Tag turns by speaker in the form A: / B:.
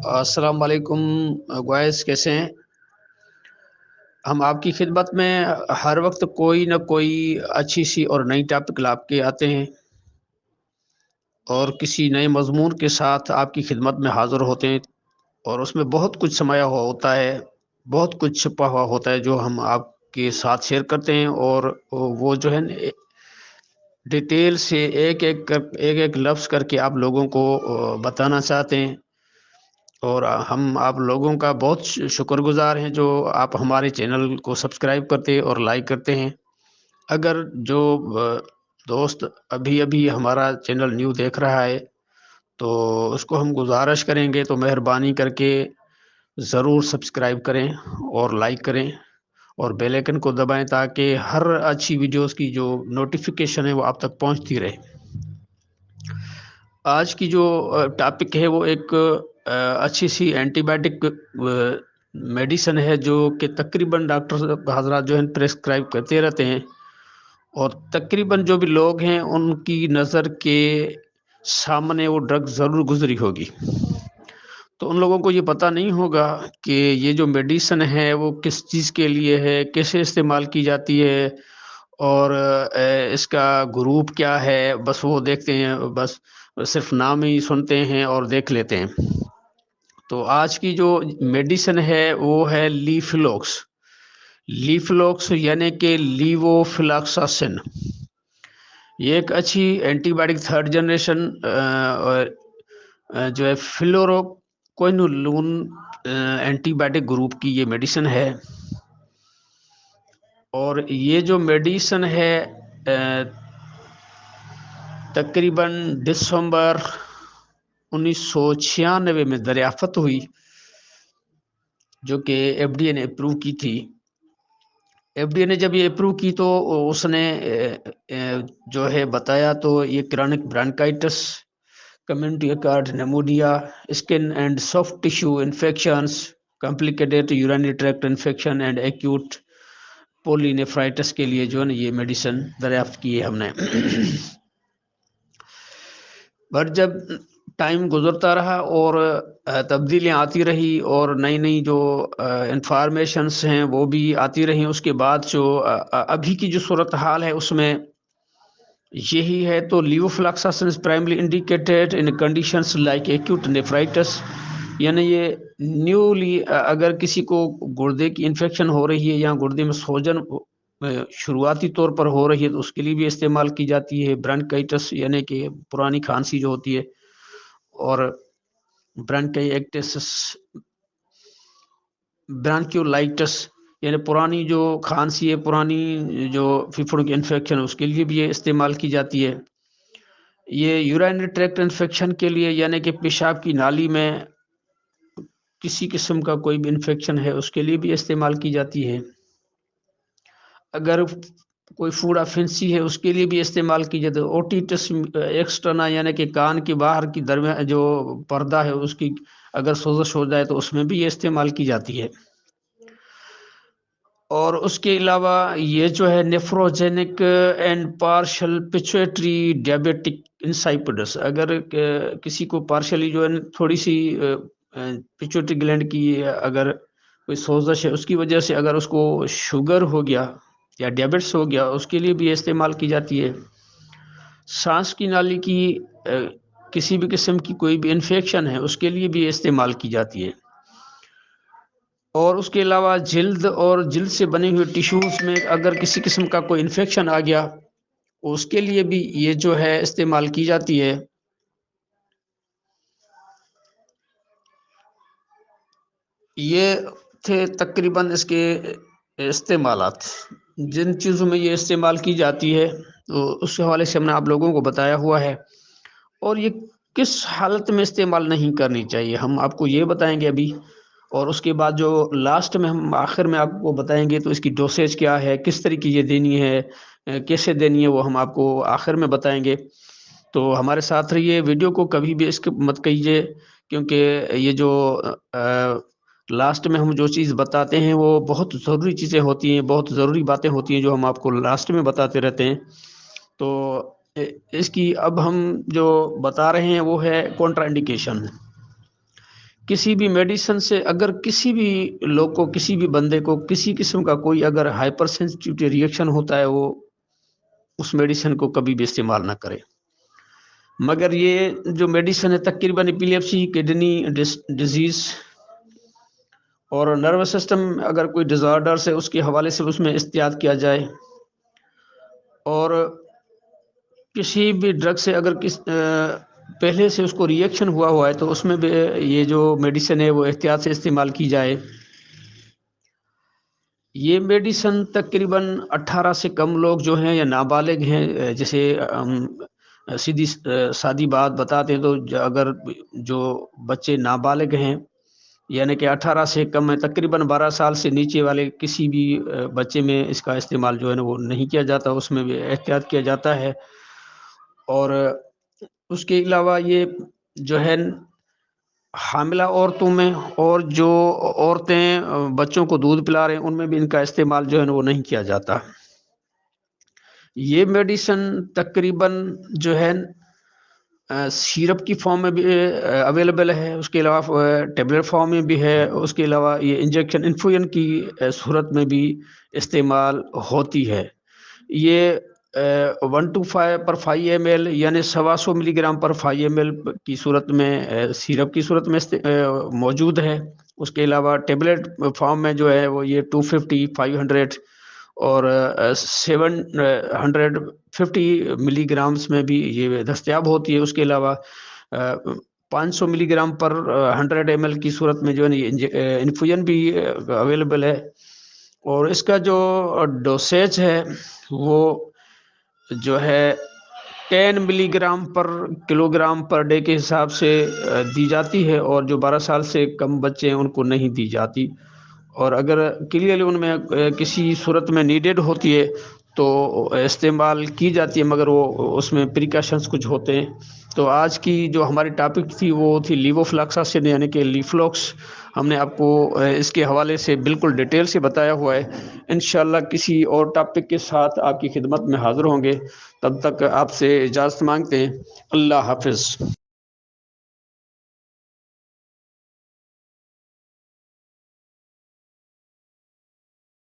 A: السلام علیکم گوائز، کیسے ہیں؟ ہم آپ کی خدمت میں ہر وقت کوئی نہ کوئی اچھی سی اور نئی ٹاپک لا کے آتے ہیں اور کسی نئے مضمون کے ساتھ آپ کی خدمت میں حاضر ہوتے ہیں، اور اس میں بہت کچھ سمایا ہوا ہوتا ہے، بہت کچھ چھپا ہوا ہوتا ہے جو ہم آپ کے ساتھ شیئر کرتے ہیں، اور وہ جو ہے ڈیٹیل سے ایک ایک لفظ کر کے آپ لوگوں کو بتانا چاہتے ہیں۔ اور ہم آپ لوگوں کا بہت شکر گزار ہیں جو آپ ہمارے چینل کو سبسکرائب کرتے اور لائک کرتے ہیں۔ اگر جو دوست ابھی ہمارا چینل نیو دیکھ رہا ہے تو اس کو ہم گزارش کریں گے تو مہربانی کر کے ضرور سبسکرائب کریں اور لائک کریں اور بیل آئکن کو دبائیں تاکہ ہر اچھی ویڈیوز کی جو نوٹیفیکیشن ہے وہ آپ تک پہنچتی رہے۔ آج کی جو ٹاپک ہے وہ ایک اچھی سی اینٹی بائیوٹک میڈیسن ہے جو کہ تقریباً ڈاکٹر حضرات جو ہیں پریسکرائب کرتے رہتے ہیں، اور تقریباً جو بھی لوگ ہیں ان کی نظر کے سامنے وہ ڈرگ ضرور گزری ہوگی، تو ان لوگوں کو یہ پتہ نہیں ہوگا کہ یہ جو میڈیسن ہے وہ کس چیز کے لیے ہے، کیسے استعمال کی جاتی ہے، اور اس کا گروپ کیا ہے۔ بس وہ دیکھتے ہیں، بس صرف نام ہی سنتے ہیں اور دیکھ لیتے ہیں۔ تو آج کی جو میڈیسن ہے وہ ہے لیفلوکس یعنی کہ لیوو فلاکساسن۔ یہ ایک اچھی اینٹی بائیوٹک تھرڈ جنریشن جو ہے فلوروکوئنولون اینٹی بائیوٹک گروپ کی یہ میڈیسن ہے، اور یہ جو میڈیسن ہے تقریباً دسمبر 1996 میں دریافت ہوئی، جو کہ ایف ڈی اے نے اپروو کی تھی۔ ایف ڈی اے نے جب یہ اپروو کی تو اس نے جو ہے بتایا تو یہ chronic bronchitis, community acquired pneumonia, skin and soft tissue infections, complicated urinary tract infection and acute pyelonephritis کے لیے جو ہے یہ میڈیسن دریافت کی ہے ہم نے۔ پر جب ٹائم گزرتا رہا اور تبدیلیاں آتی رہی اور نئی جو انفارمیشنس ہیں وہ بھی آتی رہی، اس کے بعد جو ابھی کی جو صورتحال ہے اس میں یہی ہے۔ تو levofloxacin is primarily indicated in conditions like acute nephritis, یعنی یہ نیولی اگر کسی کو گردے کی انفیکشن ہو رہی ہے یا گردے میں سوجن شروعاتی طور پر ہو رہی ہے تو اس کے لیے بھی استعمال کی جاتی ہے۔ برانکائٹس یعنی کہ پرانی کھانسی جو ہوتی ہے، اور برانکائٹس برانکیولائٹس یعنی پرانی جو کھانسی ہے، پرانی جو پھیپھڑوں کی انفیکشن، اس کے لیے بھی یہ استعمال کی جاتی ہے۔ یہ یورینری ٹریکٹ انفیکشن کے لیے یعنی کہ پیشاب کی نالی میں کسی قسم کا کوئی بھی انفیکشن ہے اس کے لیے بھی استعمال کی جاتی ہے۔ اگر کوئی فوڈ افینسی ہے اس کے لیے بھی استعمال کی جاتی ہے۔ اوٹیٹس ایکسٹرنا یعنی کہ کان کے باہر کی درمیان جو پردہ ہے اس کی اگر سوزش ہو جائے تو اس میں بھی یہ استعمال کی جاتی ہے۔ اور اس کے علاوہ یہ جو ہے نیفروجینک اینڈ پارشل پیچویٹری ڈیابیٹک انسائپڈس، اگر کسی کو پارشلی جو ہے تھوڑی سی پیچویٹری گلینڈ کی اگر کوئی سوزش ہے اس کی وجہ سے اگر اس کو شوگر ہو گیا یا ڈیابیٹس ہو گیا، اس کے لیے بھی استعمال کی جاتی ہے۔ سانس کی نالی کی کسی بھی قسم کی کوئی بھی انفیکشن ہے اس کے لیے بھی استعمال کی جاتی ہے۔ اور اس کے علاوہ جلد اور جلد سے بنے ہوئے ٹیشوز میں اگر کسی قسم کا کوئی انفیکشن آ گیا اس کے لیے بھی یہ جو ہے استعمال کی جاتی ہے۔ یہ تھے تقریباً اس کے استعمالات، جن چیزوں میں یہ استعمال کی جاتی ہے تو اس حوالے سے ہم نے آپ لوگوں کو بتایا ہوا ہے، اور یہ کس حالت میں استعمال نہیں کرنی چاہیے ہم آپ کو یہ بتائیں گے ابھی، اور اس کے بعد جو لاسٹ میں ہم آخر میں آپ کو بتائیں گے تو اس کی ڈوسیج کیا ہے، کس طریقے یہ دینی ہے، کیسے دینی ہے، وہ ہم آپ کو آخر میں بتائیں گے۔ تو ہمارے ساتھ رہیے، ویڈیو کو کبھی بھی اسکپ مت کیجیے، کیونکہ یہ جو لاسٹ میں ہم جو چیز بتاتے ہیں وہ بہت ضروری چیزیں ہوتی ہیں، بہت ضروری باتیں ہوتی ہیں جو ہم آپ کو لاسٹ میں بتاتے رہتے ہیں۔ تو اس کی اب ہم جو بتا رہے ہیں وہ ہے کنٹرا انڈیکیشن، کسی بھی میڈیسن سے اگر کسی بھی لوگ کو، کسی بھی بندے کو کسی قسم کا کوئی اگر ہائپر سینسٹیوٹی ریئیکشن ہوتا ہے، وہ اس میڈیسن کو کبھی بھی استعمال نہ کرے۔ مگر یہ جو میڈیسن ہے تقریباً ایپیلیپسی، کڈنی ڈیزیز اور نروس سسٹم اگر کوئی ڈیزارڈرس ہے اس کے حوالے سے اس میں احتیاط کیا جائے، اور کسی بھی ڈرگ سے اگر پہلے سے اس کو ریئیکشن ہوا ہے تو اس میں بھی یہ جو میڈیسن ہے وہ احتیاط سے استعمال کی جائے۔ یہ میڈیسن تقریباً 18 سے کم لوگ جو ہیں یا نابالغ ہیں، جیسے سیدھی سادی بات بتاتے ہیں تو اگر جو بچے نابالغ ہیں یعنی کہ 18 سے کم ہے، تقریباً 12 سال سے نیچے والے کسی بھی بچے میں اس کا استعمال جو ہے نا وہ نہیں کیا جاتا، اس میں بھی احتیاط کیا جاتا ہے۔ اور اس کے علاوہ یہ جو ہے حاملہ عورتوں میں اور جو عورتیں بچوں کو دودھ پلا رہے ہیں ان میں بھی ان کا استعمال جو ہے نا وہ نہیں کیا جاتا۔ یہ میڈیسن تقریباً جو ہے سیرپ کی فارم میں بھی اویلیبل ہے، اس کے علاوہ ٹیبلٹ فارم میں بھی ہے، اس کے علاوہ یہ انجیکشن انفیوژن کی صورت میں بھی استعمال ہوتی ہے۔ یہ 1/5 ml یعنی 125 ملی گرام پر 5 ml کی صورت میں سیرپ کی صورت میں موجود ہے۔ اس کے علاوہ ٹیبلٹ فارم میں جو ہے وہ یہ 250، 500 اور 750 ملی گرامز میں بھی یہ دستیاب ہوتی ہے۔ اس کے علاوہ 500 ملی گرام پر 100 ml کی صورت میں جو ہے یہ انفیوژن بھی اویلیبل ہے، اور اس کا جو ڈوسیج ہے وہ جو ہے 10 ملی گرام پر کلو گرام پر ڈے کے حساب سے دی جاتی ہے، اور جو 12 سال سے کم بچے ہیں ان کو نہیں دی جاتی، اور اگر کلیئرلی ان میں کسی صورت میں نیڈیڈ ہوتی ہے تو استعمال کی جاتی ہے، مگر وہ اس میں پریکاشنز کچھ ہوتے ہیں۔ تو آج کی جو ہماری ٹاپک تھی وہ تھی لیووفلاکساسن یعنی کہ لیفلوکس۔ ہم نے آپ کو اس کے حوالے سے بالکل ڈیٹیل سے بتایا ہوا ہے۔ انشاءاللہ کسی اور ٹاپک کے ساتھ آپ کی خدمت میں حاضر ہوں گے، تب تک آپ سے اجازت مانگتے ہیں۔ اللہ حافظ۔